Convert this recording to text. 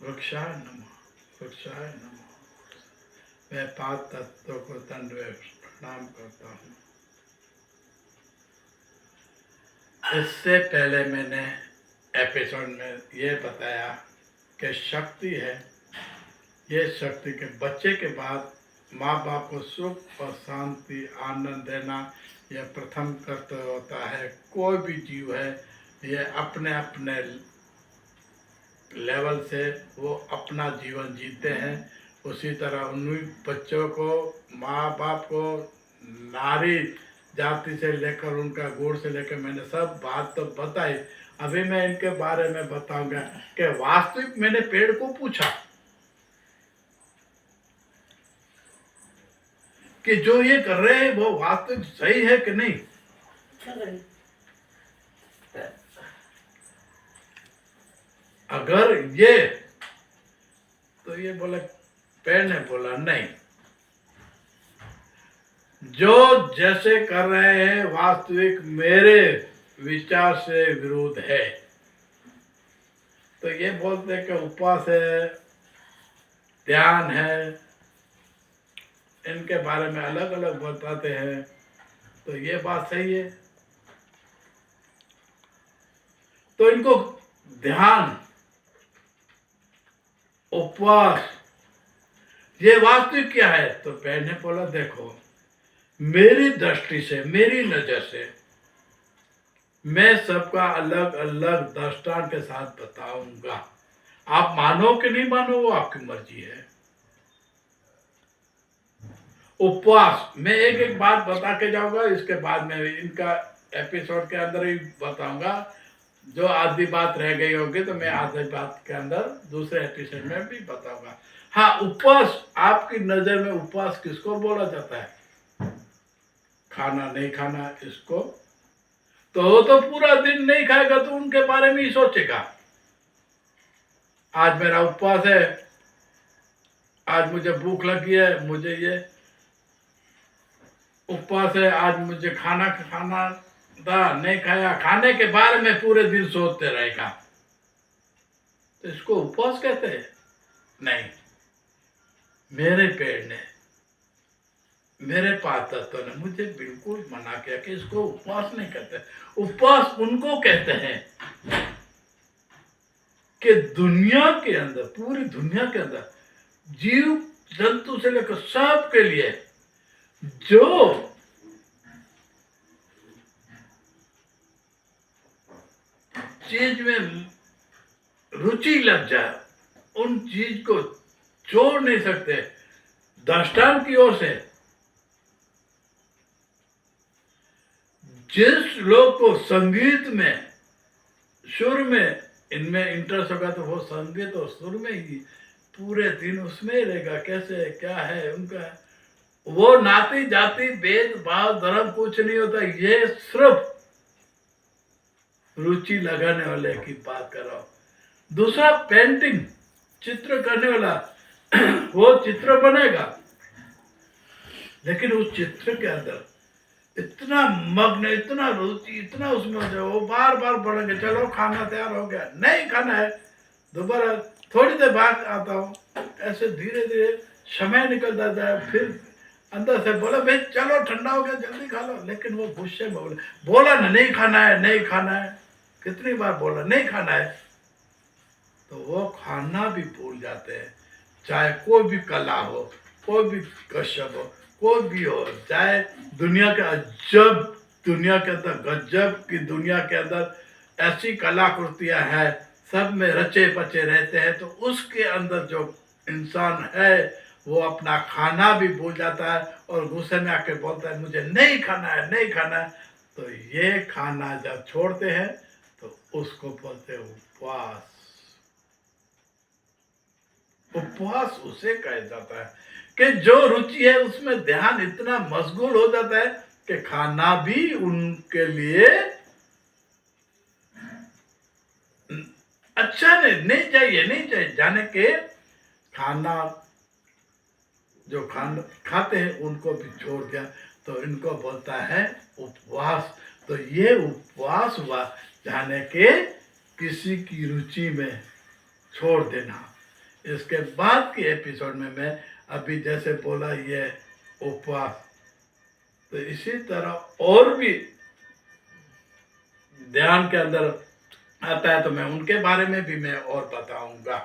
वृक्षाय नमः, वृक्षाय नमः। मैं 5 तत्वों को दंडवत प्रणाम करता हूँ। इससे पहले मैंने एपिसोड में ये बताया कि शक्ति है, ये शक्ति के बच्चे के बाद माँ बाप को सुख और शांति आनंद देना यह प्रथम कर्तव्य होता है। कोई भी जीव है, ये अपने अपने लेवल से वो अपना जीवन जीते हैं। उसी तरह उन्हीं बच्चों को, माँ बाप को, नारी जाति से लेकर उनका गुण से लेकर मैंने सब बात तो बताई। अभी मैं इनके बारे में बताऊंगा कि वास्तविक मैंने पेड़ को पूछा कि जो ये कर रहे हैं वो वास्तविक सही है कि नहीं। अगर ये तो ये बोला, पेड़ ने बोला नहीं, जो जैसे कर रहे हैं वास्तविक मेरे विचार से विरोध है। तो ये बोलते हैं कि उपवास है, ध्यान है, इनके बारे में अलग अलग बताते हैं। तो ये बात सही है। तो इनको ध्यान, उपवास, ये वास्तविक क्या है? तो पेड़ ने बोला, देखो मेरी दृष्टि से, मेरी नजर से मैं सबका अलग अलग दृष्टांत के साथ बताऊंगा। आप मानो कि नहीं मानो वो आपकी मर्जी है। उपवास मैं एक एक बात बता के जाऊंगा, इसके बाद में इनका एपिसोड के अंदर ही बताऊंगा। जो आधी बात रह गई होगी तो मैं आधी बात के अंदर दूसरे एपिसोड में भी बताऊंगा। हाँ, उपवास आपकी नजर में उपवास किसको बोला जाता है? खाना नहीं खाना इसको। तो वो तो पूरा दिन नहीं खाएगा तो उनके बारे में ही सोचेगा। आज मेरा उपवास है, आज मुझे भूख लगी है, मुझे ये उपवास है, आज मुझे खाना खाना था, नहीं खाया, खाने के बारे में पूरे दिन सोचते रहेगा। तो इसको उपवास कहते हैं? नहीं, मेरे पेड़ ने, मेरे पास तत्व ने मुझे बिल्कुल मना किया कि इसको उपवास नहीं कहते। उपवास उनको कहते हैं कि दुनिया के अंदर, पूरी दुनिया के अंदर जीव जंतु से लेकर सब के लिए जो चीज में रुचि लग जाए उन चीज को छोड़ नहीं सकते। दृष्टांत की ओर से जिस लोग को संगीत में, सुर में, इनमें इंटरेस्ट होगा तो वो संगीत और सुर में ही पूरे दिन उसमें रहेगा। कैसे क्या है उनका, वो नाती जाति भेदभाव धर्म कुछ नहीं होता। ये सिर्फ रुचि लगाने वाले की बात कर रहा हूं। दूसरा, पेंटिंग, चित्र करने वाला वो चित्र बनेगा, लेकिन उस चित्र के अंदर इतना मग्न, इतना रुचि, इतना उसमें हो जाए, वो बार बार बोलेंगे चलो खाना तैयार हो गया, नहीं खाना है, दोबारा थोड़ी देर बाद आता हूँ। ऐसे धीरे धीरे समय निकल जाता है। फिर अंदर से बोला भाई चलो ठंडा हो गया जल्दी खा लो, लेकिन वो गुस्से में बोला ना नहीं खाना है, नहीं खाना है, कितनी बार बोला नहीं खाना है, तो वो खाना भी भूल जाते हैं। चाहे कोई भी कला हो, कोई भी कश्यप हो, कोई भी हो, चाहे दुनिया के अजब, दुनिया के अंदर गजब की दुनिया के अंदर ऐसी कलाकृतियां हैं, सब में रचे पचे रहते हैं, तो उसके अंदर जो इंसान है वो अपना खाना भी भूल जाता है और गुस्से में आके बोलता है मुझे नहीं खाना है, नहीं खाना है। तो ये खाना जब छोड़ते हैं तो उसको बोलते हैं उपवास। उपवास उसे कहा जाता है कि जो रुचि है उसमें ध्यान इतना मशगूल हो जाता है कि खाना भी उनके लिए अच्छा नहीं चाहिए, नहीं चाहिए जाने के खाना जो खाते हैं उनको भी छोड़ दिया, तो इनको बोलता है उपवास। तो ये उपवास हुआ जाने के किसी की रुचि में छोड़ देना। इसके बाद की एपिसोड में मैं अभी जैसे बोला ये उपवास, तो इसी तरह और भी ध्यान के अंदर आता है तो मैं उनके बारे में भी मैं और बताऊंगा।